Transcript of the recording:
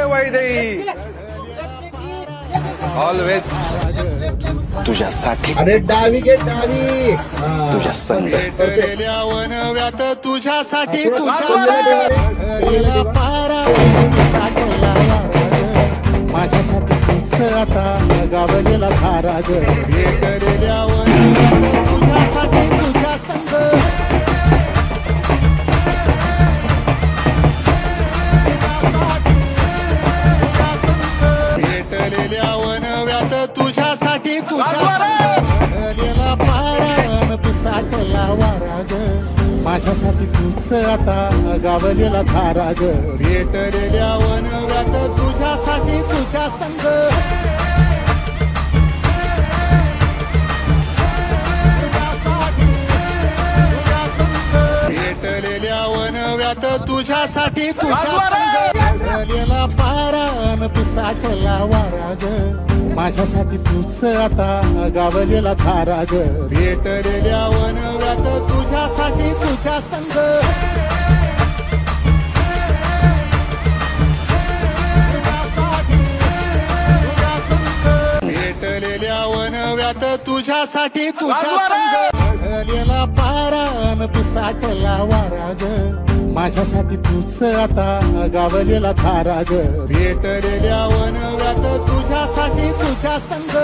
Vaidehi always तुझ्यासाठी अरे डावी घे डावी तुझ्या संग पेटलेल्या वनव्यात तुझ्यासाठी माझ्यासाठी तूच आता गावलेला धारा ग पेटलेल्या वनव्यात तुझ्यासाठी तुझ्या संग पेटलेल्या वनव्यात तुझ्यासाठी तुझ्या पारान पिसाटला वारा ग माझ्यासाठी तूच आता गावलेला धारा ग पेटलेल्या वनव्यात तुझ्यासाठी तुझ्या संग पेटलेल्या वनव्यात तुझ्यासाठी तुझ्या पारान पिसाटला वारा ग माझ्यासाठी तूच आता गावलेला धारा ग पेटलेल्या वनव्यात तुझ्यासाठी तुझ्या संग पेटलेल्या वनव्यात तुझ्यासाठी तुझ्या संग पारान पिसाटला वारा ग माझ्यासाठी तूच आता गावलेला धारा ग पेटलेल्या वनव्यात तुझ्यासाठी तुझ्या संग